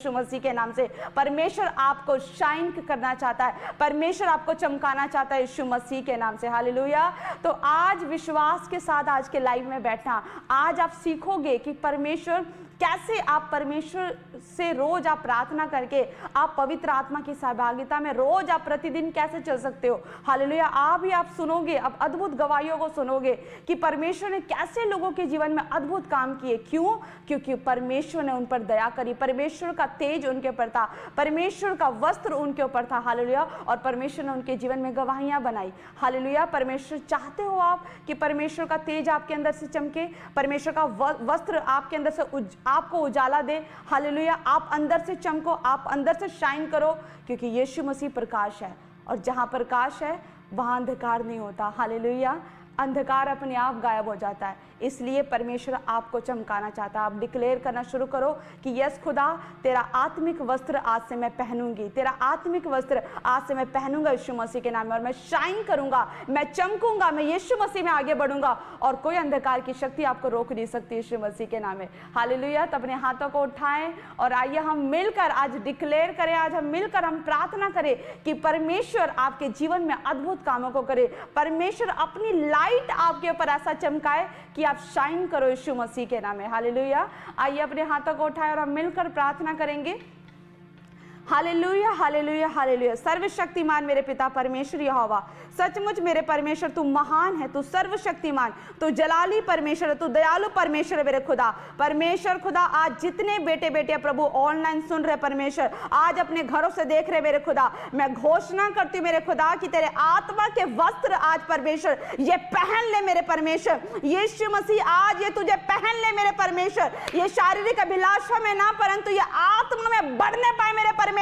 यीशु मसीह के नाम से। परमेश्वर आपको शाइन करना चाहता है, परमेश्वर आपको चमकाना चाहता है यीशु मसीह के नाम से। हालेलुया। तो आज विश्वास के साथ आज के लाइव में बैठना, आज आप सीखोगे कि परमेश्वर कैसे, आप परमेश्वर से रोज आप प्रार्थना करके आप पवित्र आत्मा की सहभागिता में रोज आप प्रतिदिन कैसे चल सकते हो। हालेलुया। आप सुनोगे, अब अद्भुत गवाहियों को सुनोगे कि परमेश्वर ने कैसे लोगों के जीवन में अद्भुत काम किए। क्यों? क्योंकि परमेश्वर ने उन पर दया करी, परमेश्वर का तेज उनके ऊपर था, परमेश्वर का वस्त्र उनके ऊपर था। हालेलुया। और परमेश्वर ने उनके जीवन में गवाहियां बनाई। हालेलुया। परमेश्वर चाहते हो आप कि परमेश्वर का तेज आपके अंदर से चमके, परमेश्वर का वस्त्र आपके अंदर से आपको उजाला दे। हालेलुया। आप अंदर से चमको, आप अंदर से शाइन करो, क्योंकि यीशु मसीह प्रकाश है और जहां प्रकाश है वहां अंधकार नहीं होता। हालेलुया। अंधकार अपने आप गायब हो जाता है। इसलिए परमेश्वर आपको चमकाना चाहता है। आप डिक्लेयर करना शुरू करो कि यस खुदा, तेरा आत्मिक वस्त्र आज से मैं पहनूंगी, तेरा आत्मिक वस्त्र आज से मैं पहनूंगा यीशु मसीह के नाम में, और मैं शाइन करूंगा, मैं चमकूंगा, मैं यीशु मसीह में आगे बढ़ूंगा और कोई अंधकार की शक्ति आपको रोक नहीं सकती यीशु मसीह के नाम में। हालेलुया। तो अपने हाथों को उठाएं और आइए हम मिलकर आज डिक्लेयर करें, आज हम मिलकर हम प्रार्थना करें कि परमेश्वर आपके जीवन में अद्भुत कामों को करे, परमेश्वर अपनी लाइट आपके ऊपर ऐसा चमकाए कि आप शाइन करो यीशु मसीह के नाम में। हालेलुया। आइए अपने हाथों को उठाएं और हम मिलकर प्रार्थना करेंगे। Hallelujah, hallelujah, hallelujah. सर्वशक्तिमान मेरे पिता परमेश्वर यहोवा, सचमुच मेरे परमेश्वर तू महान है, तू सर्वशक्तिमान, तू जलाली परमेश्वर है, तू दयालु परमेश्वर है मेरे खुदा। परमेश्वर खुदा, आज जितने बेटे बेटियां प्रभु ऑनलाइन सुन रहे परमेश्वर, आज अपने घरों से देख रहे मेरे खुदा, मैं घोषणा करती हूँ मेरे खुदा कि तेरे आत्मा के वस्त्र आज परमेश्वर ये पहन ले मेरे परमेश्वर। यीशु मसीह आज ये तुझे पहन ले मेरे परमेश्वर। ये शारीरिक अभिलाषा में ना, परंतु ये आत्मा में बढ़ने पाए मेरे परमेश्वर।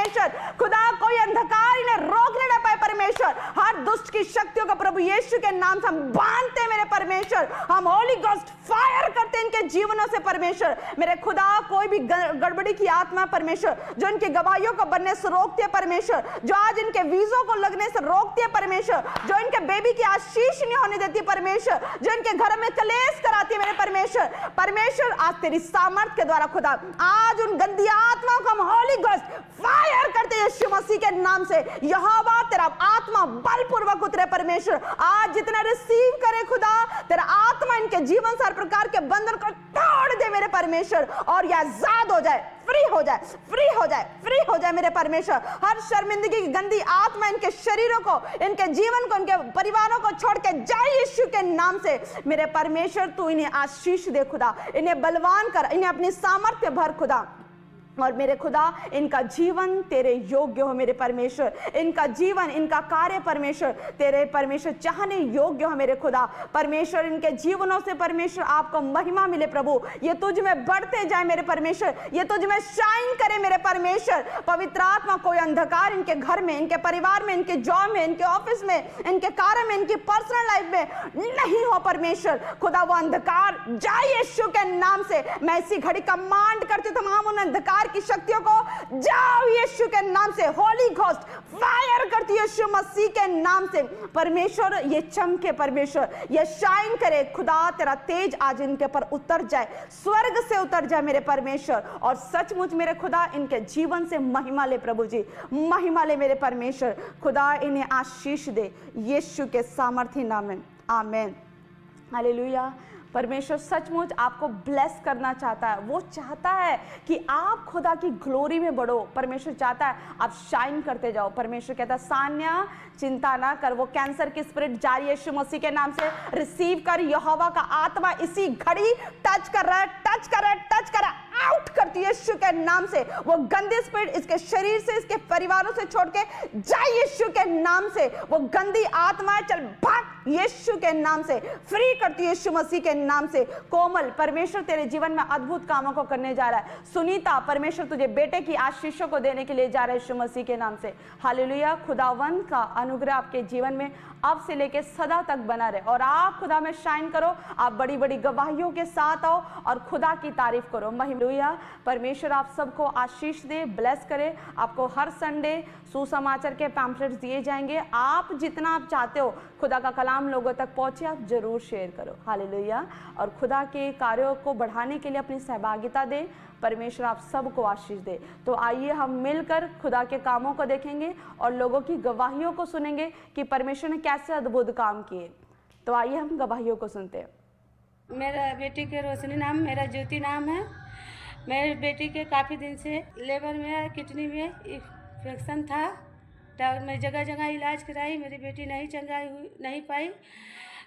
खुदा, कोई अंधकार इन्हें रोकने न पाए परमेश्वर। हर दुष्ट की शक्तियों को प्रभु यीशु के नाम से हम बांधते हैं मेरे परमेश्वर। हम होली गोस्ट फायर करते हैं इनके जीवनों से परमेश्वर। मेरे खुदा, कोई भी गड़बड़ी की आत्मा परमेश्वर जो इनकी गवाहियों को बनने से रोकती है परमेश्वर, जो आज इनके वीजों को लगने से रोकती है परमेश्वर, जो इनके बेबी की आशीष नहीं होने देती परमेश्वर, जो इनके घर में कलेश कराती है मेरे परमेश्वर। परमेश्वर, आज तेरी सामर्थ के द्वारा खुदा, आज उन गंदी आत्माओं को हम होली गोस्ट फायर करते हैं यीशु मसीह के नाम से। यहोवा, तेरा आत्मा बलपूर्वक उतरे परमेश्वर। आज जितने रिसीव करे खुदा, तेरा आत्मा इनके जीवन से हर प्रकार के बंधन को तोड़ दे मेरे परमेश्वर, और यह आजाद हो जाए, फ्री हो जाए, फ्री हो जाए, फ्री हो जाए मेरे परमेश्वर। हर शर्मिंदगी की गंदी आत्मा इनके शरीरों को, इनके जीवन को, इनके परिवारों को छोड़ के जाए यीशु के नाम से मेरे परमेश्वर। तू इन्हें आशीष दे खुदा, इन्हें बलवान कर, इन्हें अपनी सामर्थ्य भर खुदा, और मेरे खुदा इनका जीवन तेरे योग्य हो मेरे परमेश्वर। इनका जीवन, इनका कार्य परमेश्वर तेरे परमेश्वर चाहने योग्य हो मेरे खुदा। परमेश्वर, इनके जीवनों से परमेश्वर आपको महिमा मिले प्रभु। ये तुझ में बढ़ते जाए मेरे परमेश्वर, ये तुझ में शाइन करे मेरे परमेश्वर। पवित्र आत्मा, कोई अंधकार इनके घर में, इनके परिवार में, इनके जॉब में, इनके ऑफिस में, इनके कार्य में, इनकी पर्सनल लाइफ में नहीं हो परमेश्वर। खुदा, वो अंधकार जाए यीशु के नाम से। मैं इसी घड़ी कमांड करती हूँ तमाम उन अंधकार की शक्तियों को जाओ यीशु के नाम से। होली घोस्ट फायर करती है यीशु मसीह के नाम से परमेश्वर। ये चमके परमेश्वर, ये शाइन करे खुदा, तेरा तेज आज इनके पर उतर जाए, स्वर्ग से उतर जाए मेरे परमेश्वर, और सचमुच मेरे खुदा इनके जीवन से महिमा ले प्रभु जी, महिमा ले मेरे परमेश्वर। खुदा, इन्हें आशीष दे यीशु के सामर्थ्य नाम में, आमीन। हालेलुया। परमेश्वर सचमुच आपको ब्लेस करना चाहता है। वो चाहता है कि आप खुदा की ग्लोरी में बढ़ो। परमेश्वर चाहता है आप शाइन करते जाओ। परमेश्वर कहता है सान्या, चिंता ना कर, वो कैंसर की स्पिरिट जारी है यीशु मसीह के नाम से रिसीव कर। यहोवा का आत्मा इसी घड़ी टच कर रहा है, टच कर रहा है, टच कर रहा है, आउट करती है यीशु के नाम से। वो गंदी स्पिरिट इसके शरीर से, इसके परिवारों से छोड़ के जाए यीशु के नाम से। वो गंदी आत्मा चल भाग यीशु के नाम से, फ्री करती है यीशु मसीह के नाम से। कोमल, परमेश्वर तेरे जीवन में अद्भुत कामों को करने जा रहा है। सुनीता, परमेश्वर तुझे बेटे की आशीषों को देने के लिए जा रहा है यीशु मसीह के नाम से। हालेलुया। खुदावन का अनुग्रह आपके जीवन में अब से लेके सदा तक बना रहे, और आप खुदा में शाइन करो। आप बड़ी बड़ी गवाहियों के साथ आओ और खुदा की तारीफ करो। महिमा हालेलुया। परमेश्वर आप सबको आशीष दे, ब्लेस करे। आपको हर संडे सुसमाचार के पैम्फलेट्स दिए जाएंगे। आप जितना आप चाहते हो खुदा का कलाम लोगों तक पहुंचे, आप जरूर शेयर करो। हालेलुया। और खुदा के कार्यों को बढ़ाने के लिए अपनी सहभागिता दें। परमेश्वर आप सबको आशीष दे। तो आइए हम मिलकर खुदा के कामों को देखेंगे और लोगों की गवाहियों को सुनेंगे कि परमेश्वर ने कैसे अद्भुत काम किए। तो आइए हम गवाहियों को सुनते हैं। मेरा बेटी के रोशनी नाम, मेरा ज्योति नाम है। मेरे बेटी के काफ़ी दिन से लेबर में, किडनी में इन्फेक्शन था। डॉक्टर मैं जगह जगह इलाज कराई, मेरी बेटी नहीं पाई।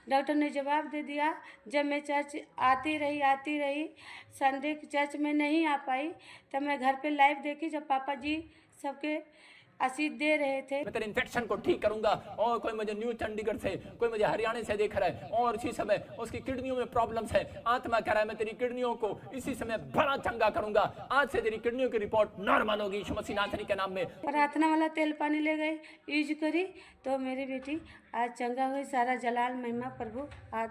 डॉक्टर ने जवाब दे दिया। जब मैं चर्च आती रही संडे चर्च में नहीं आ पाई, तब मैं घर पे लाइव देखी जब पापा जी सबके आशीष दे रहे थे। मैं तेरे इन्फेक्शन को ठीक करूंगा। और कोई मुझे न्यू चंडीगढ़ से, कोई मुझे हरियाणा से देख रहा है और इसी समय उसकी किडनियों में प्रॉब्लम्स है। आत्मा कह रहा है मैं तेरी किडनियों को इसी समय बड़ा चंगा करूंगा। आज से तेरी किडनियों की रिपोर्ट नॉर्मल होगी यीशु मसीह नाथनी के नाम में। प्रार्थना वाला तेल पानी ले गई, यूज करी तो मेरी बेटी आज चंगा हुई। सारा जलाल महिमा प्रभु आज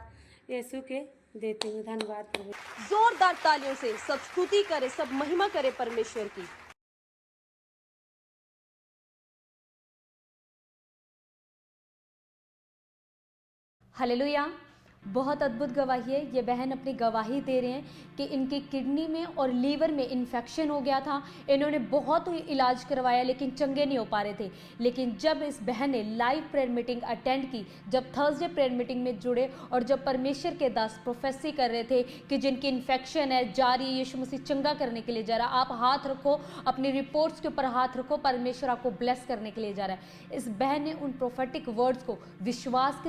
यीशु के देती हूँ। धन्यवाद प्रभु। जोरदार तालियों से सब स्तुति करे, सब महिमा करे परमेश्वर की। हालेलुया। बहुत अद्भुत गवाही है। ये बहन अपनी गवाही दे रहे हैं कि इनकी किडनी में और लीवर में इन्फेक्शन हो गया था। इन्होंने बहुत ही इलाज करवाया लेकिन चंगे नहीं हो पा रहे थे। लेकिन जब इस बहन ने लाइव प्रेयर मीटिंग अटेंड की, जब थर्सडे प्रेयर मीटिंग में जुड़े और जब परमेश्वर के दास प्रोफेसी कर रहे थे कि जिनकी इन्फेक्शन है जारी, यीशु मसीह चंगा करने के लिए जा रहा है। आप हाथ रखो, अपनी रिपोर्ट्स के ऊपर हाथ रखो, परमेश्वर आपको ब्लेस करने के लिए जा रहा है। इस बहन ने उन प्रोफेटिक वर्ड्स को विश्वास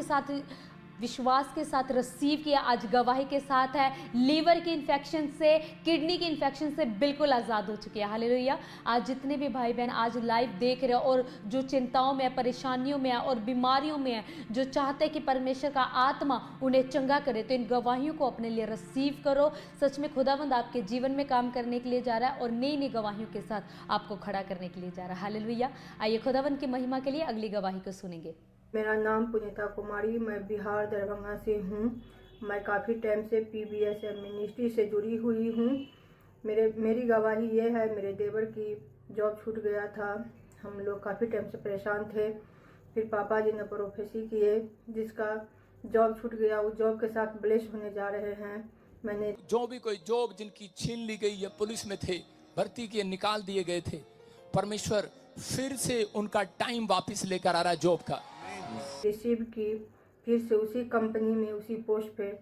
के साथ रिसीव किया। आज गवाही के साथ है, लीवर की इन्फेक्शन से, किडनी की इन्फेक्शन से बिल्कुल आज़ाद हो चुकी है। हालेलुया। आज जितने भी भाई बहन आज लाइव देख रहे हो और जो चिंताओं में, परेशानियों में है और बीमारियों में है, जो चाहते हैं कि परमेश्वर का आत्मा उन्हें चंगा करे, तो इन गवाहियों को अपने लिए रिसीव करो। सच में खुदावंद आपके जीवन में काम करने के लिए जा रहा है और नई नई गवाहियों के साथ आपको खड़ा करने के लिए जा रहा है। हालेलुया। आइए खुदावंद की महिमा के लिए अगली गवाही को सुनेंगे। मेरा नाम पुनीता कुमारी, मैं बिहार दरभंगा से हूँ। मैं काफ़ी टाइम से PBSM मिनिस्ट्री से जुड़ी हुई हूँ। मेरी गवाही ये है, मेरे देवर की जॉब छूट गया था। हम लोग काफ़ी टाइम से परेशान थे। फिर पापा जी ने प्रोफेसी किए, जिसका जॉब छूट गया उस जॉब के साथ ब्लेस होने जा रहे हैं। मैंने जो भी कोई जॉब जिनकी छीन ली गई या पुलिस में थे, भर्ती किए, निकाल दिए गए थे, परमेश्वर फिर से उनका टाइम वापस लेकर आ रहा है जॉब का। रिसीव की, फिर से उसी कंपनी में उसी पोस्ट पे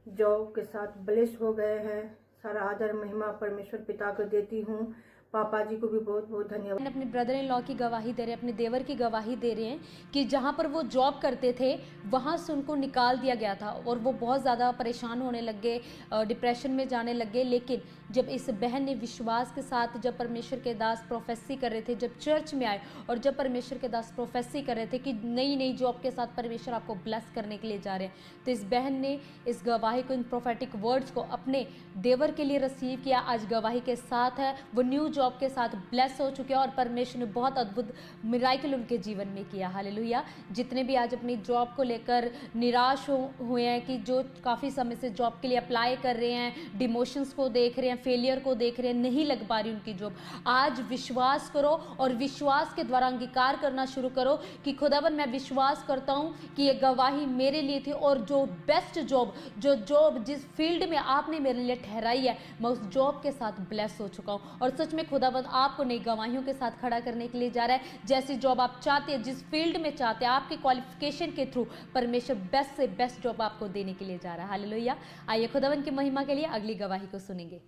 जॉब के साथ ब्लेस हो गए हैं। सारा आदर महिमा परमेश्वर पिता को देती हूँ। पापा जी को भी बहुत बहुत धन्यवाद। अपने ब्रदर इन लॉ की गवाही दे रहे हैं, अपने देवर की गवाही दे रहे हैं कि जहाँ पर वो जॉब करते थे वहाँ से उनको निकाल दिया गया था और वो बहुत ज़्यादा परेशान होने लग गए, डिप्रेशन में जाने लग गए। लेकिन जब इस बहन ने विश्वास के साथ, जब परमेश्वर के दास प्रोफेसी कर रहे थे, जब चर्च में आए और जब परमेश्वर के दास प्रोफेसी कर रहे थे कि नई नई जॉब के साथ परमेश्वर आपको ब्लेस करने के लिए जा रहे हैं, तो इस बहन ने इस गवाही को, इन प्रोफेटिक वर्ड्स को अपने देवर के लिए रिसीव किया। आज गवाही के साथ है, वो न्यू जॉब के साथ ब्लेस हो चुके हैं और परमेश्वर ने बहुत अद्भुत मिराकल उनके जीवन में किया। हालेलुया। जितने भी आज अपनी जॉब को लेकर निराश हुए हैं, कि जो काफ़ी समय से जॉब के लिए अप्लाई कर रहे हैं, डिमोशंस को देख रहे हैं, फेलियर को देख रहे हैं, नहीं लग पा रही उनकी जॉब, आज विश्वास करो और विश्वास के द्वारा अंगीकार करना शुरू करो कि खुदावन मैं विश्वास करता हूँ कि ये गवाही मेरे लिए थी और जो बेस्ट जॉब, जो जॉब जिस फील्ड में आपने मेरे लिए ठहराई है, मैं उस जॉब के साथ ब्लेस हो चुका हूँ। और सच में खुदावन आपको नई गवाहियों के साथ खड़ा करने के लिए जा रहा है। जैसी जॉब आप चाहते हैं, जिस फील्ड में चाहते हैं, आपके क्वालिफिकेशन के थ्रू परमेश्वर बेस्ट से बेस्ट जॉब आपको देने के लिए जा रहा है। हालेलुया। आइए खुदावन की महिमा के लिए अगली गवाही को सुनेंगे।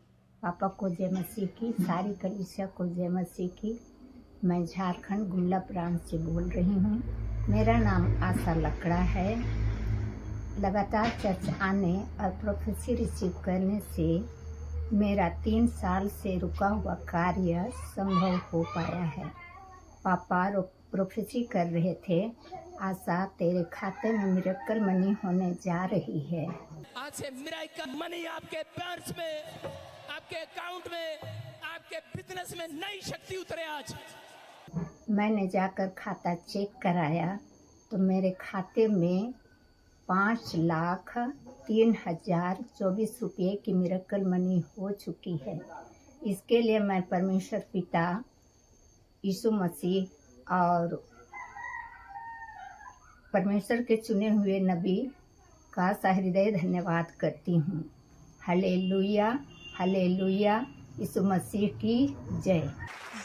पापा को जय मसीह की, सारी कलीसिया को जय मसीह की। मैं झारखंड गुमला प्रांत से बोल रही हूँ। मेरा नाम आशा लकड़ा है। लगातार चर्च आने और प्रोफेसी रिसीव करने से मेरा 3 साल से रुका हुआ कार्य संभव हो पाया है। पापा प्रोफेसी कर रहे थे, आशा तेरे खाते में मिरेकल मनी होने जा रही है। आज से मिरेकल मनी आपके पर्स में, आपके अकाउंट में, आपके बिजनेस में नई शक्ति उतरे। आज मैंने जाकर खाता चेक कराया तो मेरे खाते में 5,03,024 रुपये की मिरेकल मनी हो चुकी है। इसके लिए मैं परमेश्वर पिता, यीशु मसीह और परमेश्वर के चुने हुए नबी का सहृदय धन्यवाद करती हूँ। हालेलुया, हालेलुया, यीशु मसीह की जय।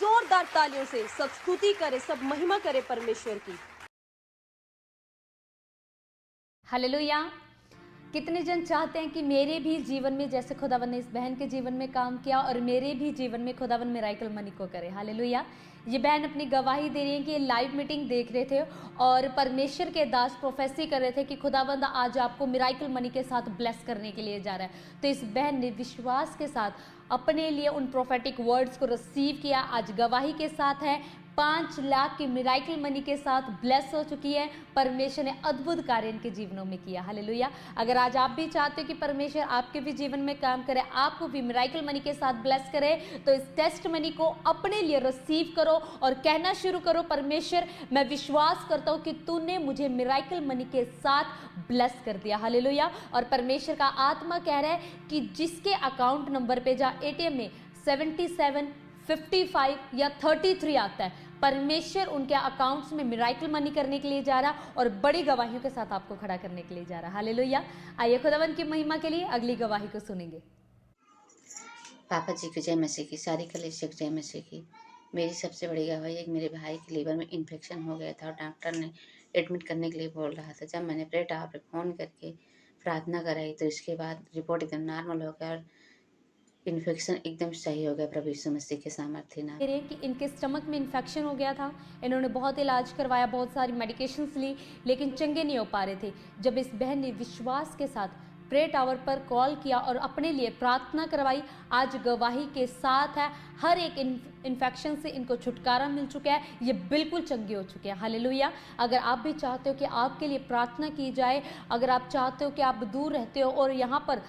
जोरदार तालियों से सब स्तुति करे, सब महिमा करे परमेश्वर की। हालेलुया। कितने जन चाहते हैं कि मेरे भी जीवन में जैसे खुदावन ने इस बहन के जीवन में काम किया और मेरे भी जीवन में खुदावन मिराकल मनी को करे। हालेलुया। ये बहन अपनी गवाही दे रही है कि लाइव मीटिंग देख रहे थे और परमेश्वर के दास प्रोफेसी कर रहे थे कि खुदावंद आज आपको मिराकल मनी के साथ ब्लेस करने के लिए जा रहा है। तो इस बहन ने विश्वास के साथ अपने लिए उन प्रोफेटिक वर्ड्स को रिसीव किया। आज गवाही के साथ है, 5 लाख की मिराकल मनी के साथ ब्लेस हो चुकी है। परमेश्वर ने अद्भुत कार्य इनके जीवनों में किया। हालेलुया। अगर आज आप भी चाहते हो कि परमेश्वर आपके भी जीवन में काम करे, आपको भी मिराकल मनी के साथ ब्लेस करे, तो इस टेस्ट मनी को अपने लिए रिसीव करो और कहना शुरू करो, परमेश्वर मैं विश्वास करता हूँ कि तूने मुझे मिराकल मनी के साथ ब्लेस कर दिया। हालेलुया। और परमेश्वर का आत्मा कह रहा है कि जिसके अकाउंट नंबर पे जा एटीएम में 77 55 या 33 आता है, परमेश्वर उनके अकाउंट्स में मिराकल मनी करने के लिए जा रहा और बड़ी गवाहियों के साथ आपको खड़ा करने के लिए जा रहा। हालेलुया। आइए खुदावन की महिमा के लिए अगली गवाही को सुनेंगे। पापा जी की जय मसीह की, सारी कलीसिया की जय मसीह की। मेरी सबसे बड़ी गवाही है कि मेरे भाई के लीवर में इन्फेक्शन हो गया था और डॉक्टर ने एडमिट करने के लिए बोल रहा था। जब मैंने प्रेयर टावर पे फ़ोन करके प्रार्थना कराई तो इसके बाद रिपोर्ट एकदम नॉर्मल हो गया और इन्फेक्शन एकदम सही हो गया प्रभु यीशु मसीह के सामर्थ्य नाम। कि इनके स्टमक में इन्फेक्शन हो गया था, इन्होंने बहुत इलाज करवाया, बहुत सारी मेडिकेशंस ली, लेकिन चंगे नहीं हो पा रहे थे। जब इस बहन ने विश्वास के साथ प्रेयर टावर पर कॉल किया और अपने लिए प्रार्थना करवाई, आज गवाही के साथ है, हर एक इन्फेक्शन से इनको छुटकारा मिल चुका है, ये बिल्कुल चंगे हो चुके हैं। हालेलुया। अगर आप भी चाहते हो कि आपके लिए प्रार्थना की जाए, अगर आप चाहते हो कि आप दूर रहते हो और यहाँ पर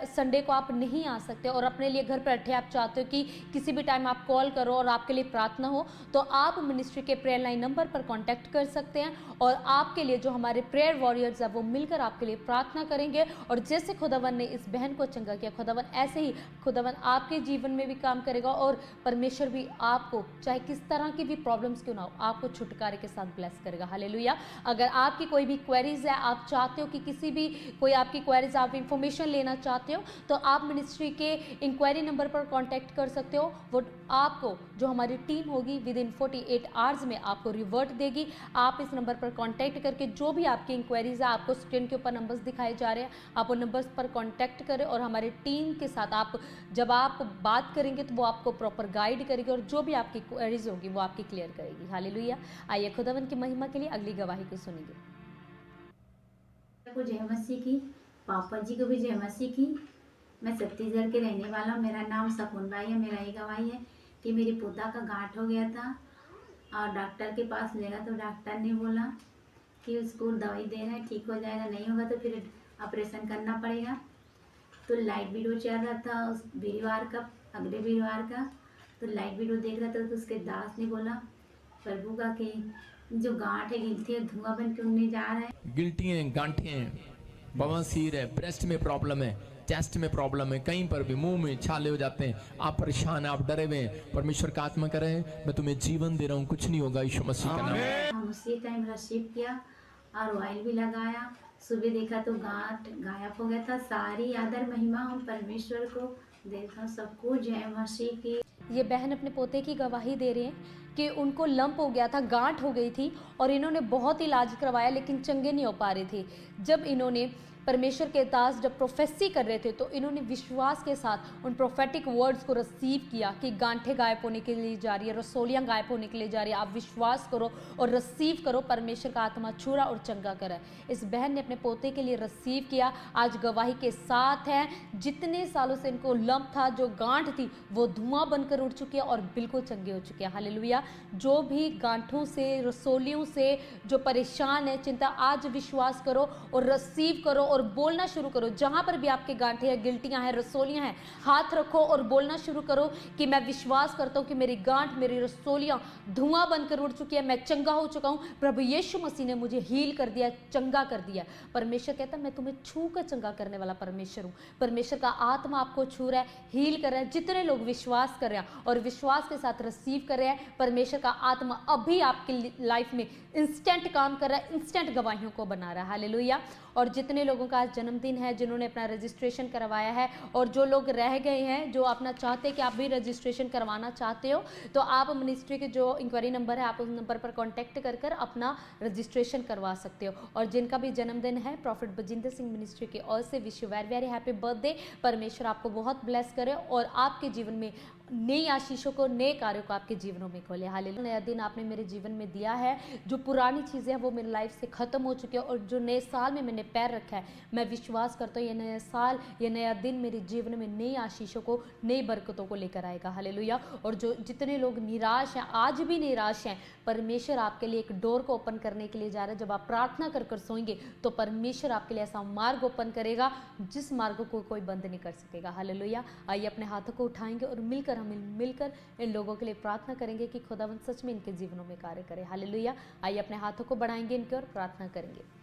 संडे को आप नहीं आ सकते और अपने लिए घर पर बैठे आप चाहते हो कि किसी भी टाइम आप कॉल करो और आपके लिए प्रार्थना हो, तो आप मिनिस्ट्री के प्रेयर लाइन नंबर पर कांटेक्ट कर सकते हैं और आपके लिए जो हमारे प्रेयर वॉरियर्स हैं वो मिलकर आपके लिए प्रार्थना करेंगे। और जैसे खुदावन ने इस बहन को चंगा किया, खुदावन ऐसे ही खुदावन आपके जीवन में भी काम करेगा और परमेश्वर भी आपको चाहे किस तरह की भी प्रॉब्लम्स क्यों ना हो, आपको छुटकारे के साथ ब्लेस करेगा। हालेलुया। अगर आपकी कोई भी क्वेरीज है, आप चाहते हो कि किसी भी कोई आपकी क्वेरीज आप इंफॉर्मेशन लेना चाहते हो, तो आप मिनिस्ट्री के इंक्वायरी नंबर पर कांटेक्ट कर सकते हो। वो आपको जो हमारी टीम होगी विद इन 48 आवर्स में आपको रिवर्ट देगी। आप इस नंबर पर कांटेक्ट करके जो भी आपकी इंक्वायरीज है, आपको स्क्रीन के ऊपर नंबर्स दिखाए जा रहे हैं, आप उन नंबर्स पर कांटेक्ट करें और हमारी टीम के साथ आप जब आप बात करेंगे तो वो आपको प्रॉपर गाइड करेगी और जो भी आपकी क्वेरीज होगी वो आपकी क्लियर करेगी। हालेलुया। आइए खुदावन की महिमा के लिए अगली गवाही को सुनेंगे। को जय मसीह की, पापा जी को भी जय मसीह की। मैं छत्तीसगढ़ के रहने वाला हूँ, मेरा नाम सकुन भाई है। मेरा ये गवाही है कि मेरे पोता का गांठ हो गया था और डॉक्टर के पास ले गया तो डॉक्टर ने बोला कि उसको दवाई देना है, ठीक हो जाएगा, नहीं होगा तो फिर ऑपरेशन करना पड़ेगा। तो लाइट वीडियो चल रहा था उस वीरवार का, अगले वीरवार का, तो लाइट वीडियो देख रहा था तो उसके दास ने बोला प्रभु का कि जो गांठ है गिलती है, धुआं बन के उड़ने जा रहा है। गिल्टियाँ, गांठें, बवासीर है, ब्रेस्ट में प्रॉब्लम है, चेस्ट में प्रॉब्लम है, कहीं पर भी मुंह में छाले हो जाते हैं, आप परेशान हैं, आप डरे हुए हैं, परमेश्वर का आत्मा करे मैं तुम्हें जीवन दे रहा हूँ, कुछ नहीं होगा यीशु मसीह का नाम। हम उसी टाइम रिसीव किया और ऑयल भी लगाया। सुबह देखा तो गांठ गायब हो गया था। सारी आदर महिमा हम परमेश्वर को देता हूँ। सबको जय मसीह की। ये बहन अपने पोते की गवाही दे रहे हैं कि उनको लंप हो गया था, गांठ हो गई थी और इन्होंने बहुत इलाज करवाया लेकिन चंगे नहीं हो पा रहे थे। जब इन्होंने परमेश्वर के दास जब प्रोफेसी कर रहे थे तो इन्होंने विश्वास के साथ उन प्रोफेटिक वर्ड्स को रिसीव किया कि गांठें गायब होने के लिए जा रही है, रसोलियाँ गायब होने के लिए जा रही है। आप विश्वास करो और रिसीव करो, परमेश्वर का आत्मा छुड़ा और चंगा करा। इस बहन ने अपने पोते के लिए रिसीव किया, आज गवाही के साथ है। जितने सालों से इनको लंप था, जो गांठ थी, वो धुआं बनकर उड़ चुकी है और बिल्कुल चंगे हो चुके हैं। हालेलुया। जो भी गांठों से, रसोलियों से जो परेशान है, चिंता, आज विश्वास करो और रिसीव करो और बोलना शुरू करो। जहां पर भी आपके गांठें हैं, गिल्टियां हैं, रसोलियां हैं, हाथ रखो और बोलना शुरू करो कि मैं विश्वास करता हूं कि मेरी गांठ, मेरी रसोलियां धुआं बनकर उड़ चुकी है, मैं चंगा हो चुका हूं। प्रभु यीशु मसीह ने मुझे हील कर दिया, चंगा कर दिया। परमेश्वर कहता है मैं तुम्हें छू कर चंगा करने वाला परमेश्वर हूं। परमेश्वर का आत्मा आपको छू रहा है, हील कर रहा है। जितने लोग विश्वास कर रहे हैं और विश्वास के साथ रिसीव कर रहे हैं, परमेश्वर का आत्मा अभी आपकी लाइफ में इंस्टेंट काम कर रहा है, इंस्टेंट गवाहियों को बना रहा है। हालेलुया। और जितने लोगों का आज जन्मदिन है, जिन्होंने अपना रजिस्ट्रेशन करवाया है, और जो लोग रह गए हैं, जो अपना चाहते हैं कि आप भी रजिस्ट्रेशन करवाना चाहते हो, तो आप मिनिस्ट्री के जो इंक्वायरी नंबर है, आप उस नंबर पर कॉन्टैक्ट कर कर अपना रजिस्ट्रेशन करवा सकते हो। और जिनका भी जन्मदिन है, प्रॉफिट बजिंदर सिंह मिनिस्ट्री की ओर से wish you very very happy birthday. परमेश्वर आपको बहुत ब्लेस करे और आपके जीवन में नई आशीषों को, नए कार्यों को आपके जीवनों में खोले। हालेलुया। नया दिन आपने मेरे जीवन में दिया है, जो पुरानी चीज़ें हैं वो मेरी लाइफ से ख़त्म हो चुकी है, और जो नए साल में मैंने पैर रखा है, मैं विश्वास करता हूँ ये नया साल, ये नया दिन मेरे जीवन में नई आशीषों को, नई बरकतों को लेकर आएगा। हालेलुया। और जो जितने लोग निराश हैं, आज भी निराश हैं, परमेश्वर आपके लिए एक डोर को ओपन करने के लिए जा रहा है। जब आप प्रार्थना कर कर सोएंगे तो परमेश्वर आपके लिए ऐसा मार्ग ओपन करेगा जिस मार्ग को कोई बंद नहीं कर सकेगा। हालेलुया। आइए अपने हाथों को उठाएंगे और मिलकर हम मिलकर इन लोगों के लिए प्रार्थना करेंगे कि खुदावंद सच में इनके जीवनों में कार्य करे। हालेलुया। आइए अपने हाथों को बढ़ाएंगे इनके और प्रार्थना करेंगे।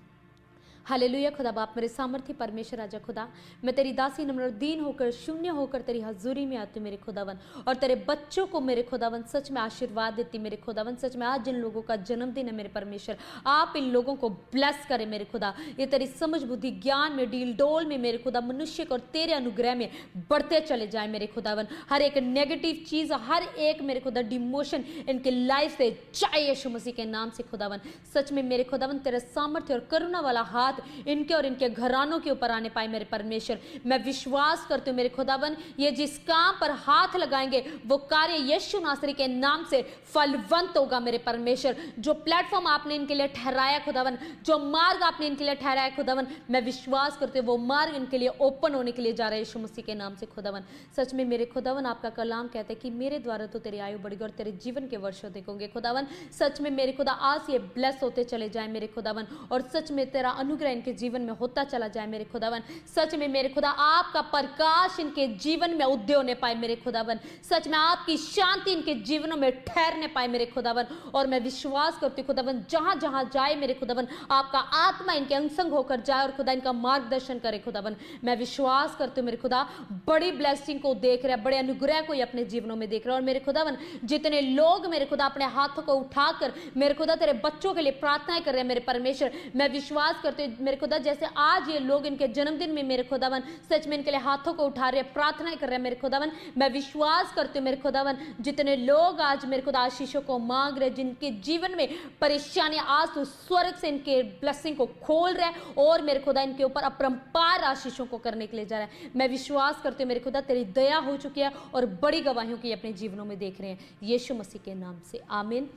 हालेलुया। खुदा बाप मेरे सामर्थ्य परमेश्वर राजा खुदा, मैं तेरी दासी नम्र और दीन होकर, शून्य होकर तेरी हजूरी में आती हूँ मेरे खुदावन, और तेरे बच्चों को मेरे खुदावन सच में आशीर्वाद देती मेरे खुदावन। सच में आज जिन लोगों का जन्मदिन है मेरे परमेश्वर, आप इन लोगों को ब्लेस करें मेरे खुदा। ये तेरी समझ, बुद्धि, ज्ञान में, डील डोल में मेरे खुदा, मनुष्य को और तेरे अनुग्रह में बढ़ते चले जाए मेरे खुदावन। हर एक नेगेटिव चीज़, हर एक मेरे खुदा डिमोशन इनके लाइफ से जाए यीशु मसीह के नाम से खुदावन। सच में मेरे खुदावन तेरे सामर्थ्य और करुणा वाला हाथ इनके और इनके घरानों के ऊपर आने पाए मेरे परमेश्वर। मैं विश्वास करती हूँ मेरे खुदावन, ये जिस काम पर हाथ लगाएंगे वो कार्य यीशु नासरी के नाम से फलवंत होगा मेरे परमेश्वर। जो प्लेटफॉर्म आपने इनके लिए ठहराया खुदावन, जो मार्ग आपने इनके लिए ठहराया खुदावन, मैं विश्वास करती हूँ वो मार्ग इनके लिए ओपन होने के लिए जा रहा है यीशु मसीह के नाम से खुदावन। सच में मेरे खुदावन आपका कलाम कहता है कि मेरे द्वारा तो तेरी आयु बढ़ेगी और तेरे जीवन के वर्षों देखोगे खुदावन। सच में मेरे खुदा आज ये ब्लेस होते चले जाए मेरे खुदावन, और सच में तेरा अनुग्रह इनके जीवन में होता चला जाए मेरे खुदावन। सच में मेरे खुदा आपका प्रकाश इनके जीवन में उदय होने पाए मेरे खुदावन। सच में आपकी शांति इनके जीवनों में ठहरने पाए मेरे खुदावन। और मैं विश्वास करती हूँ खुदावन, जहां जहां जाए मेरे खुदावन, आपका आत्मा इनके अंग होकर जाए और खुदा इनका मार्गदर्शन करे खुदावन। मैं विश्वास करती हूँ मेरे खुदा, बड़ी ब्लेसिंग को देख रहे हैं, बड़े अनुग्रह को अपने जीवनों में देख रहे हैं। और मेरे खुदावन जितने लोग मेरे खुदा अपने हाथों को उठाकर मेरे खुदा तेरे बच्चों के लिए प्रार्थनाएं कर रहे हैं मेरे परमेश्वर, मैं विश्वास करती हूँ मेरे खुदा जैसे आज ये लोग इनके जन्मदिन में मेरे खुदावन सच में इनके लिए हाथों को उठा रहे हैं, प्रार्थनाएं कर रहे हैं मेरे खुदावन। मैं विश्वास करती हूँ मेरे खुदावन, जितने लोग आज मेरे खुदा आशीषों को मांग रहे, जिनके जीवन में परेशानियां, आज तो स्वर्ग से इनके ब्लेसिंग को खोल रहे हैं और मेरे खुदा इनके ऊपर अपरंपार आशीषों को करने के लिए जा रहा है। मैं विश्वास करती हूँ मेरे खुदा तेरी दया हो चुकी है और बड़ी गवाहियों की अपने जीवनों में देख रहे हैं यीशु मसीह के नाम से, आमीन।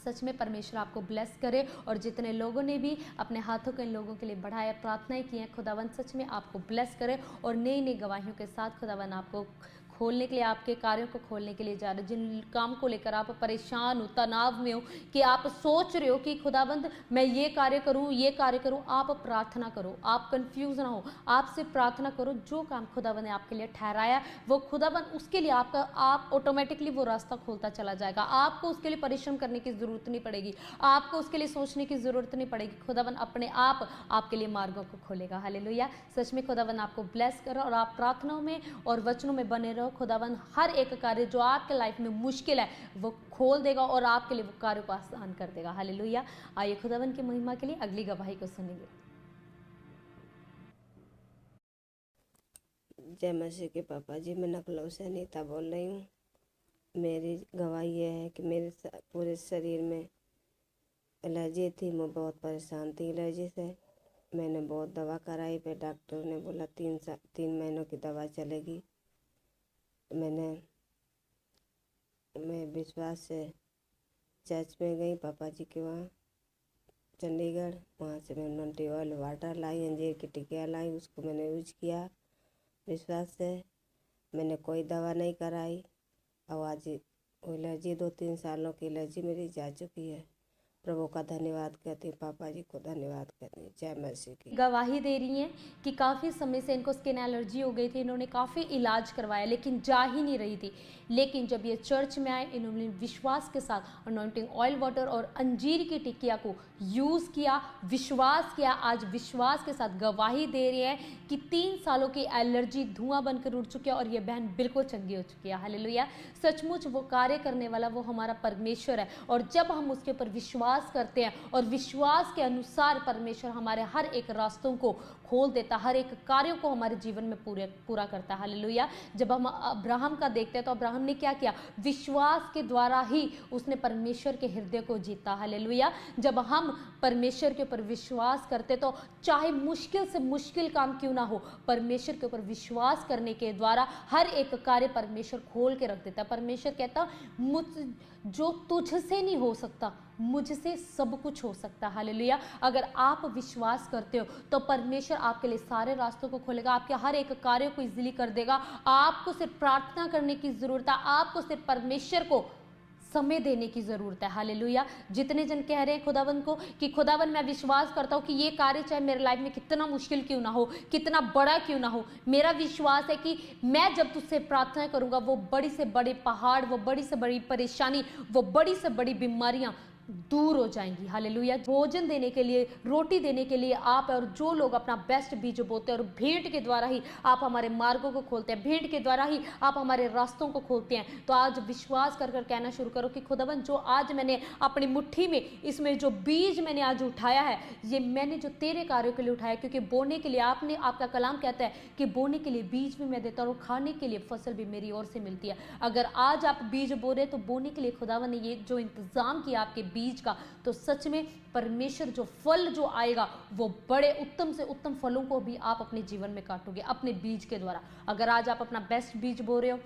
सच में परमेश्वर आपको ब्लेस करे। और जितने लोगों ने भी अपने हाथों को इन लोगों के लिए बढ़ाया, प्रार्थनाएं की हैं, खुदावन सच में आपको ब्लेस करे और नई नई गवाहियों के साथ खुदावन आपको खोलने के लिए, आपके कार्यों को खोलने के लिए जा रहे। जिन काम को लेकर आप परेशान हो, तनाव में हो, कि आप सोच रहे हो कि खुदाबंद मैं ये कार्य करूं, ये कार्य करूं, आप प्रार्थना करो, आप कंफ्यूज ना हो, आपसे प्रार्थना करो। जो काम खुदाबंद ने आपके लिए ठहराया वो खुदाबंद उसके लिए आप ऑटोमेटिकली वो रास्ता खोलता चला जाएगा। आपको उसके लिए परिश्रम करने की जरूरत नहीं पड़ेगी, आपको उसके लिए सोचने की जरूरत नहीं पड़ेगी। खुदाबंद अपने आप आपके लिए मार्गों को खोलेगा। हालेलुया। सच में खुदाबंद आपको ब्लेस करो और आप प्रार्थनाओं में और वचनों में बने रहो। खुदावन हर एक कार्य जो आपके लाइफ में मुश्किल है वो खोल देगा और आपके लिए वो कार्य को आसान कर देगा। हालेलुया। आइए खुदावन की महिमा के लिए अगली गवाही को सुनेंगे। जय मसीह के पापा जी, मैं नकलऊ से अनीता बोल रही हूँ। मेरी गवाही ये है कि मेरे पूरे शरीर में एलर्जी थी, मैं बहुत परेशान थी एलर्जी से। मैंने बहुत दवा कराई, पे डॉक्टर ने बोला 3 महीनों की दवा चलेगी। मैं विश्वास से चर्च में गई, पापा जी के वहाँ चंडीगढ़। वहाँ से मैं नंटी ऑयल वाटर लाई, अंजीर की टिकिया लाई, उसको मैंने यूज किया विश्वास से। मैंने कोई दवा नहीं कराई और आज वो एलर्जी 2-3 सालों की एलर्जी मेरी जा चुकी है। प्रभु का धन्यवाद करती हूँ, पापा जी को धन्यवाद करती हूँ। जय मसीह की। गवाही दे रही हैं कि काफ़ी समय से इनको स्किन एलर्जी हो गई थी, इन्होंने काफ़ी इलाज करवाया लेकिन जा ही नहीं रही थी। लेकिन जब ये चर्च में आए, इन्होंने विश्वास के साथ अनॉइंटिंग ऑयल वाटर और अंजीर की टिकिया को यूज़ किया, विश्वास किया। आज विश्वास के साथ गवाही दे रही है कि 3 सालों की एलर्जी धुआं बनकर उड़ चुकी है और ये बहन बिल्कुल चंगी हो चुकी है। हालेलुया। सचमुच वो कार्य करने वाला वो हमारा परमेश्वर है, और जब हम उसके ऊपर विश्वास करते हैं और विश्वास के अनुसार परमेश्वर हमारे हर एक रास्तों को खोल देता, हर एक कार्यों को हमारे जीवन में पूरा करता है। हालेलुया। जब हम अब्राहम का देखते हैं तो अब्राहम ने क्या किया? विश्वास के द्वारा ही उसने परमेश्वर के हृदय को जीता। हालेलुया। जब हम परमेश्वर के ऊपर विश्वास करते तो चाहे मुश्किल से मुश्किल काम क्यों ना हो, परमेश्वर के ऊपर विश्वास करने के द्वारा हर एक कार्य परमेश्वर खोल के रख देता है। परमेश्वर कहता, मुझ जो तुझसे नहीं हो सकता मुझसे सब कुछ हो सकता है। हालेलुया। अगर आप विश्वास करते हो तो परमेश्वर आपके लिए सारे रास्तों को खोलेगा, आपके हर एक कार्य को इजीली कर देगा। आपको सिर्फ प्रार्थना करने की जरूरत है, आपको सिर्फ परमेश्वर को समय देने की जरूरत है। हालेलुया। जितने जन कह रहे हैं खुदावन को कि खुदावन मैं विश्वास करता हूँ कि ये कार्य चाहे मेरे लाइफ में कितना मुश्किल क्यों ना हो, कितना बड़ा क्यों ना हो, मेरा विश्वास है कि मैं जब तुझसे प्रार्थना करूंगा वो बड़ी से बड़ी पहाड़, वो बड़ी से बड़ी परेशानी, वो बड़ी से बड़ी बीमारियां दूर हो जाएंगी। हालेलुया। भोजन देने के लिए, रोटी देने के लिए आप और जो लोग अपना बेस्ट बीज बोते हैं, और भेंट के द्वारा ही आप हमारे मार्गों को खोलते हैं, भेंट के द्वारा ही आप हमारे रास्तों को खोलते हैं। तो आज विश्वास कर कर कहना शुरू करो कि खुदावन जो आज मैंने अपनी मुट्ठी में, इसमें जो बीज मैंने आज उठाया है, ये मैंने जो तेरे कार्यों के लिए उठाया, क्योंकि बोने के लिए आपने, आपका कलाम कहता है कि बोने के लिए बीज भी मैं देता हूँ और खाने के लिए फसल भी मेरी ओर से मिलती है। अगर आज आप बीज बो रहे तो बोने के लिए खुदावन ने ये जो इंतजाम किया आपके बीज का, तो सच में परमेश्वर जो फल जो आएगा वो बड़े उत्तम से उत्तम फलों को भी आप अपने जीवन में काटोगे अपने बीज के द्वारा। अगर आज आप अपना बेस्ट बीज बो रहे हो,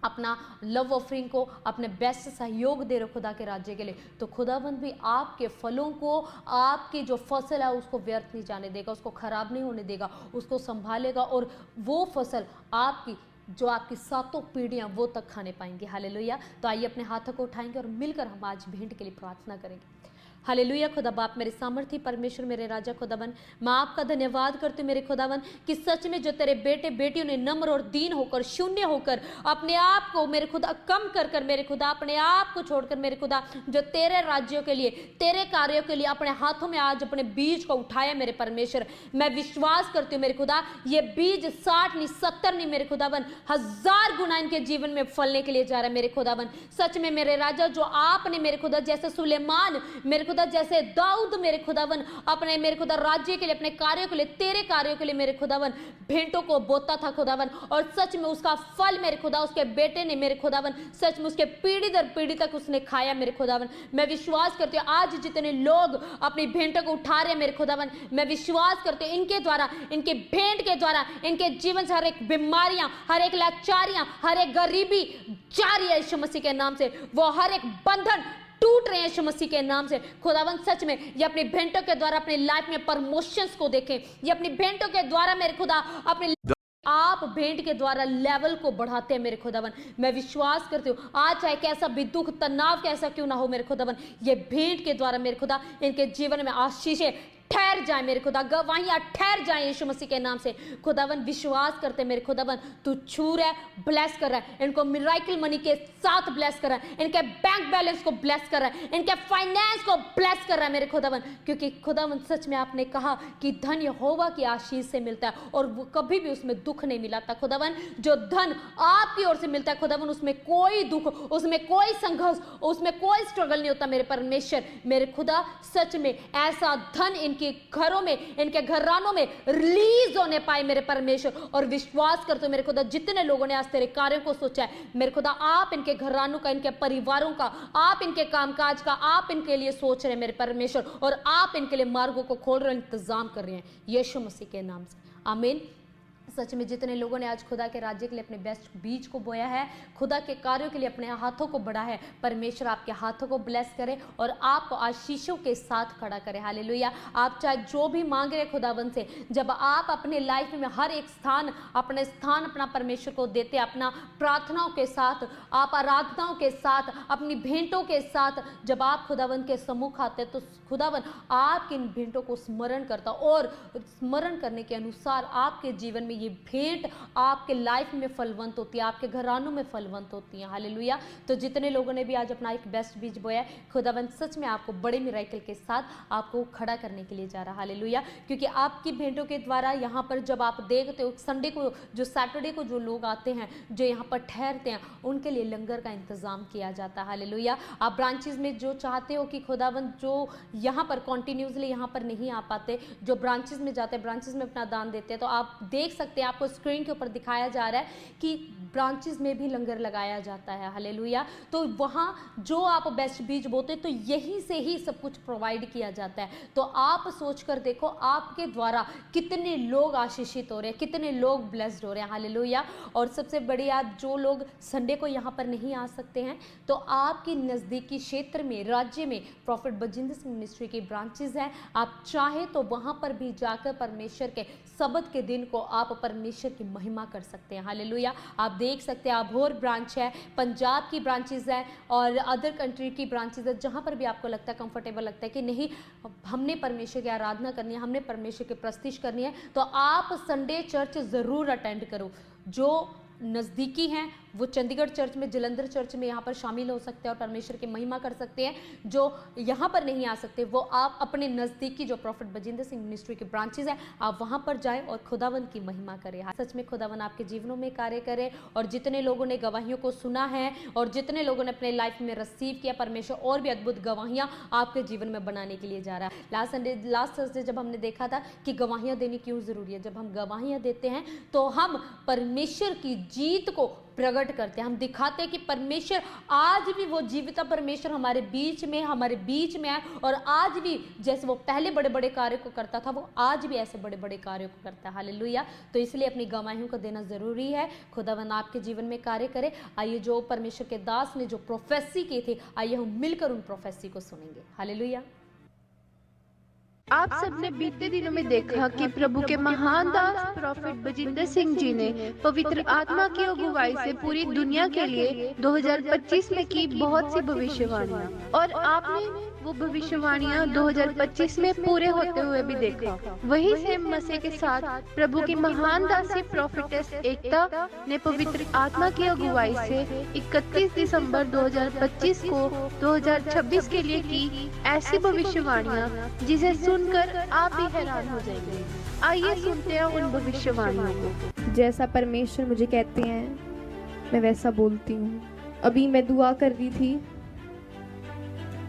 अपना लव ऑफरिंग को, अपने बेस्ट सहयोग दे रहे हो खुदा के राज्य के लिए, तो खुदाबंद भी आपके फलों को, आपकी जो फसल है उसको व्यर्थ नहीं जाने देगा, उसको खराब नहीं होने देगा, उसको संभालेगा, और वो फसल आपकी जो आपकी 7 पीढ़ियां वो तक खाने पाएंगे। हालेलुया। तो आइए अपने हाथों को उठाएंगे और मिलकर हम आज भेंट के लिए प्रार्थना करेंगे। हालेलुया। खुदा बाप, मेरे सामर्थी परमेश्वर, मेरे राजा खुदावन, मैं आपका धन्यवाद करती हूँ मेरे खुदावन कि सच में जो तेरे बेटे बेटियों ने नम्र और दीन होकर, शून्य होकर, अपने आप को मेरे खुदा कम कर कर, मेरे खुदा अपने आप को छोड़कर, मेरे खुदा जो तेरे राज्यों के लिए, तेरे कार्यों के लिए अपने हाथों में आज अपने बीज को उठाया मेरे परमेश्वर, मैं विश्वास करती हूँ मेरे खुदा ये बीज 60 नहीं, 70 नहीं मेरे खुदावन, 1000 गुना इनके जीवन में फलने के लिए जा रहा है मेरे खुदावन। सच में मेरे राजा, जो आपने मेरे खुदा जैसे सुलेमान, मेरे खुदा जैसे दाऊद मेरे खुदावन अपने मेरे खुदा राज्य के लिए, अपने कार्यों के लिए, तेरे कार्यों के लिए मेरे खुदावन भेंटों को बोता था खुदावन, और सच में उसका फल मेरे खुदा उसके बेटे ने मेरे खुदावन सच में उसके पीढ़ी दर पीढ़ी तक उसने खाया मेरे खुदावन। मैं विश्वास करती हूँ आज जितने लोग अपनी भेंटों को उठा रहे हैं मेरे खुदावन, मैं विश्वास करती हूँ इनके द्वारा, इनके भेंट के द्वारा, इनके जीवन से हर एक बीमारियां, हर एक लाचारियां, हर एक गरीबी जा रही है यीशु मसीह के नाम से, वो हर एक बंधन टूट रहे हैं यीशु मसीह के नाम से। खुदावन सच में ये अपनी भेंटों के द्वारा अपनी लाइफ में प्रमोशंस को देखें, ये अपनी भेंटों के द्वारा मेरे खुदा अपने आप भेंट के द्वारा लेवल को बढ़ाते हैं मेरे खुदावन। मैं विश्वास करती हूँ आज चाहे कैसा भी दुख तनाव कैसा क्यों ना हो मेरे खुदावन, ये भेंट के द्वारा मेरे खुदा इनके जीवन में आशीषें ठहर जाए मेरे खुदा, गवाहियां ठहर जाए यीशु मसीह के नाम से। खुदावन विश्वास करते मेरे खुदावन तू छू रहा है, ब्लेस कर रहा है, इनको मिराकल मनी के साथ ब्लेस कर रहा है, इनके बैंक बैलेंस को ब्लेस कर रहा है, इनके फाइनेंस को ब्लेस कर रहा है मेरे खुदावन, क्योंकि खुदावन सच में आपने कहा कि धन यहोवा की आशीष से मिलता है और वो कभी भी उसमें दुख नहीं मिलाता। खुदावन जो धन आपकी ओर से मिलता है खुदावन उसमें कोई दुख, उसमें कोई संघर्ष, उसमें कोई स्ट्रगल नहीं होता मेरे परमेश्वर। मेरे खुदा सच में ऐसा धन इनके घरों में, इनके घरानों में रिलीज होने पाए मेरे परमेश्वर, और विश्वास करते हो मेरे खुदा जितने लोगों ने आज तेरे कार्यों को सोचा है मेरे खुदा, आप इनके घरानों का, इनके परिवारों का, आप इनके कामकाज का, आप इनके लिए सोच रहे हैं मेरे परमेश्वर, और आप इनके लिए मार्गों को खोल रहे, इंतजाम कर रहे हैं यीशु मसीह के नाम से, आमीन। सच में जितने लोगों ने आज खुदा के राज्य के लिए अपने बेस्ट बीज को बोया है, खुदा के कार्यों के लिए अपने हाथों को बढ़ा है, परमेश्वर आपके हाथों को ब्लेस करे और आपको आशीषों के साथ खड़ा करे। हालेलुया। आप चाहे जो भी मांग रहे खुदावन से, जब आप अपने लाइफ में हर एक स्थान अपना परमेश्वर को देते, अपना प्रार्थनाओं के साथ, आप आराधनाओं के साथ, अपनी भेंटों के साथ जब आप खुदावन के सम्मुख आते तो खुदावन आपकी इन भेंटों को स्मरण करता और स्मरण करने के अनुसार आपके जीवन में ये भेंट आपके लाइफ में फलवंत होती है, आपके घरानों में फलवंत होती है। हालेलुया। तो जितने लोगों ने भी आज अपना एक बेस्ट बीज बोया है, खुदावन सच में आपको बड़े मिरेकल के साथ आपको खड़ा करने के लिए जा रहा है। हालेलुया। क्योंकि आपकी भेंटों के द्वारा यहाँ पर जब आप देखते हो संडे को, जो सैटरडे को जो लोग आते हैं, जो यहाँ पर ठहरते हैं, उनके लिए लंगर का इंतजाम किया जाता है। हालेलुया। आप ब्रांचेस में जो चाहते हो कि खुदावन जो यहाँ पर कॉन्टिन्यूसली यहाँ पर नहीं आ पाते, जो ब्रांचेस में जाते हैं, ब्रांचेस में अपना दान देते हैं, तो आप देख सकते हैं, आपको स्क्रीन के ऊपर दिखाया जा रहा है कि ब्रांचेस में भी लंगर लगाया जाता है। हालेलुया। तो वहाँ जो आप बेस्ट बीज बोते तो यहीं से ही सब कुछ प्रोवाइड किया जाता है। तो आप सोच कर देखो आपके द्वारा कितने लोग आशीषित हो रहे हैं, कितने लोग ब्लेस्ड हो रहे हैं। हालेलुया। और सबसे बड़ी बात, जो लोग संडे को यहाँ पर नहीं आ सकते हैं, तो आपकी नज़दीकी क्षेत्र में, राज्य में प्रॉफिट बजिंदर सिंह मिनिस्ट्री की ब्रांचेस हैं। आप चाहे तो वहाँ पर भी जाकर परमेश्वर के सबत के दिन को आप परमेश्वर की महिमा कर सकते हैं। हालेलुया। आप देख सकते हैं अभोर ब्रांच है, पंजाब की ब्रांचेस है और अदर कंट्री की ब्रांचेस है, जहाँ पर भी आपको लगता है कंफर्टेबल लगता है कि नहीं हमने परमेश्वर की आराधना करनी है, हमने परमेश्वर की प्रस्तिश करनी है, तो आप संडे चर्च ज़रूर अटेंड करो। जो नज़दीकी हैं वो चंडीगढ़ चर्च में, जलंधर चर्च में यहाँ पर शामिल हो सकते हैं और परमेश्वर की महिमा कर सकते हैं। जो यहाँ पर नहीं आ सकते वो आप अपने नज़दीकी जो प्रॉफिट बजिंदर सिंह मिनिस्ट्री के ब्रांचेस हैं, आप वहाँ पर जाएं और खुदावन की महिमा करें। सच में खुदावन आपके जीवनों में कार्य करे। और जितने लोगों ने गवाहियों को सुना है और जितने लोगों ने अपने लाइफ में रिसीव किया, परमेश्वर और भी अद्भुत गवाहियाँ आपके जीवन में बनाने के लिए जा रहा है। लास्ट थर्सडे जब हमने देखा था कि गवाहियाँ देनी क्यों ज़रूरी है, जब हम गवाहियाँ देते हैं तो हम परमेश्वर की जीत को प्रकट करते हैं, हम दिखाते हैं कि परमेश्वर आज भी वो जीविता परमेश्वर हमारे बीच में है और आज भी जैसे वो पहले बड़े बड़े कार्य को करता था, वो आज भी ऐसे बड़े बड़े कार्यों को करता है। हालेलुया। तो इसलिए अपनी गवाहियों को देना जरूरी है। खुदावन आपके जीवन में कार्य करे। आइए जो परमेश्वर के दास ने जो प्रोफेसी की थी, आइए हम मिलकर उन प्रोफेसी को सुनेंगे। हालेलुया। आप सबने बीते दिनों में देखा कि प्रभु के महान दास प्रॉफिट बजिंदर सिंह जी ने पवित्र आत्मा की अगुवाई से पूरी दुनिया के लिए 2025 में की बहुत सी भविष्यवाणियां, और आपने वो भविष्यवाणियां 2025 में पूरे होते हुए भी देखा। वही सेम मसीह के साथ प्रभु की महान दासी प्रॉफिटेस एकता ने पवित्र आत्मा की अगुवाई से 31 दिसंबर 2025 को 2026 के लिए की ऐसी भविष्यवाणियां जिसे सुनकर आप भी हैरान हो जाएंगे। आइए सुनते हैं उन भविष्यवाणियों को। जैसा परमेश्वर मुझे कहते हैं मैं वैसा बोलती हूँ। अभी मैं दुआ कर रही थी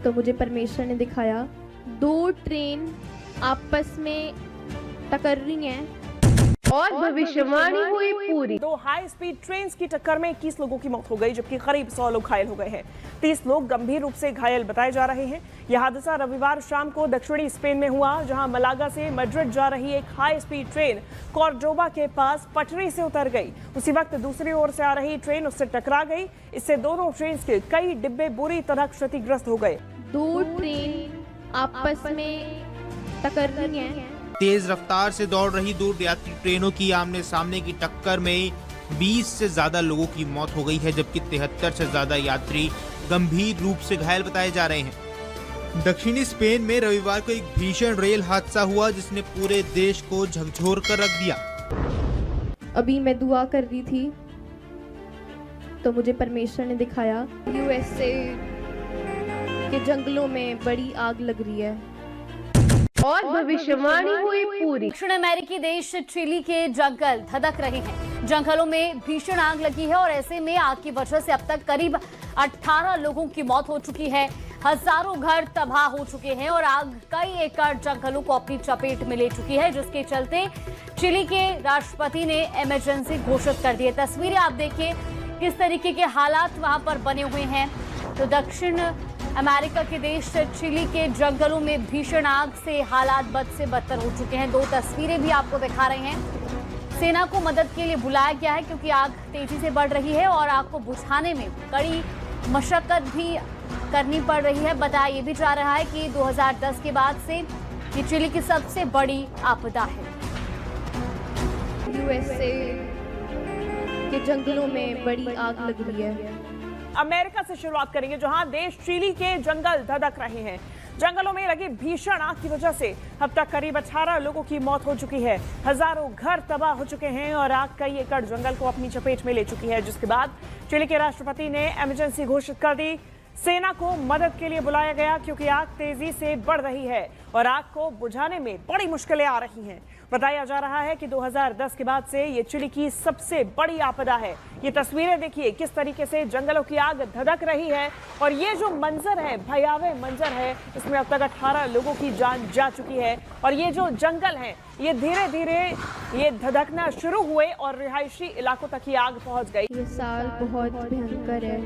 तो मुझे परमेश्वर ने दिखाया 2 ट्रेन आपस में टकर रही हैं और भविष्यवाणी हुई पूरी। 2 हाई स्पीड ट्रेन की टक्कर में 21 लोगों की मौत हो गई, जबकि करीब 100 लोग घायल हो गए हैं। 30 लोग गंभीर रूप से घायल बताए जा रहे हैं। यह हादसा रविवार शाम को दक्षिणी स्पेन में हुआ, जहां मलागा से मैड्रिड जा रही एक हाई स्पीड ट्रेन कॉर्डोबा के पास पटरी से उतर गई। उसी वक्त दूसरी ओर से आ रही ट्रेन उससे टकरा गई। इससे दोनों ट्रेन के कई डिब्बे बुरी तरह क्षतिग्रस्त हो गए। 2 ट्रेन आपस में टकर रही हैं। तेज रफ्तार से दौड़ रही 2 यात्री ट्रेनों की आमने सामने की टक्कर में 20 से ज्यादा लोगों की मौत हो गई है, जबकि 73 से ज्यादा यात्री गंभीर रूप से घायल बताए जा रहे हैं। दक्षिणी स्पेन में रविवार को एक भीषण रेल हादसा हुआ, जिसने पूरे देश को झकझोर कर रख दिया। अभी मैं दुआ कर रही थी तो मुझे परमेश्वर ने दिखाया USA के जंगलों में बड़ी आग लग रही है और भविष्यवाणी हुई पूरी। दक्षिण अमेरिकी देश चिली के जंगल धधक रहे हैं। जंगलों में भीषण आग लगी है और ऐसे में आग की वजह से अब तक करीब 18 लोगों की मौत हो चुकी है। हजारों घर तबाह हो चुके हैं और आग कई एकड़ जंगलों को अपनी चपेट में ले चुकी है, जिसके चलते चिली के राष्ट्रपति ने इमरजेंसी घोषित कर दी है। तस्वीरें आप देखिए किस तरीके के हालात वहां पर बने हुए हैं। तो दक्षिण अमेरिका के देश चिली के जंगलों में भीषण आग से हालात बद से बदतर हो चुके हैं। 2 तस्वीरें भी आपको दिखा रहे हैं। सेना को मदद के लिए बुलाया गया है क्योंकि आग तेजी से बढ़ रही है और आग को बुझाने में कड़ी मशक्कत भी करनी पड़ रही है। बताया ये भी जा रहा है कि 2010 के बाद से ये चिली की सबसे बड़ी आपदा है। यूएसए के जंगलों में बड़ी आग लग रही है। अमेरिका से शुरुआत करेंगे, जहां देश चिली के जंगल धधक रहे हैं। जंगलों में लगी भीषण आग की वजह से अब तक करीब 18 लोगों की मौत हो चुकी है। हजारों घर तबाह हो चुके हैं और आग कई एकड़ जंगल को अपनी चपेट में ले चुकी है, जिसके बाद चिली के राष्ट्रपति ने इमरजेंसी घोषित कर दी। सेना को मदद के लिए बुलाया गया क्योंकि आग तेजी से बढ़ रही है और आग को बुझाने में बड़ी मुश्किलें आ रही हैं। बताया जा रहा है कि 2010 के बाद से ये चिली की सबसे बड़ी आपदा है। ये तस्वीरें देखिए किस तरीके से जंगलों की आग धधक रही है और ये जो मंजर है, भयावह मंजर है, इसमें अब तक 18 लोगों की जान जा चुकी है। और ये जो जंगल हैं, ये धीरे धीरे ये धधकना शुरू हुए और रिहायशी इलाकों तक ही आग पहुंच गई। ये साल बहुत भयंकर है,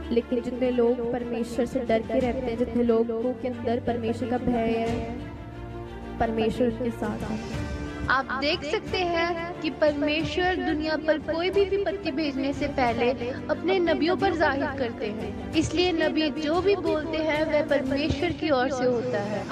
लेकिन जितने लोग परमेश्वर से डर के रहते हैं, जितने लोगों के अंदर परमेश्वर का भय है, परमेश्वर के साथ है। आप देख सकते हैं कि परमेश्वर दुनिया पर कोई भी विपत्ति भेजने से पहले अपने नबियों पर जाहिर करते हैं, इसलिए नबी जो भी बोलते हैं वह परमेश्वर की ओर से होता है।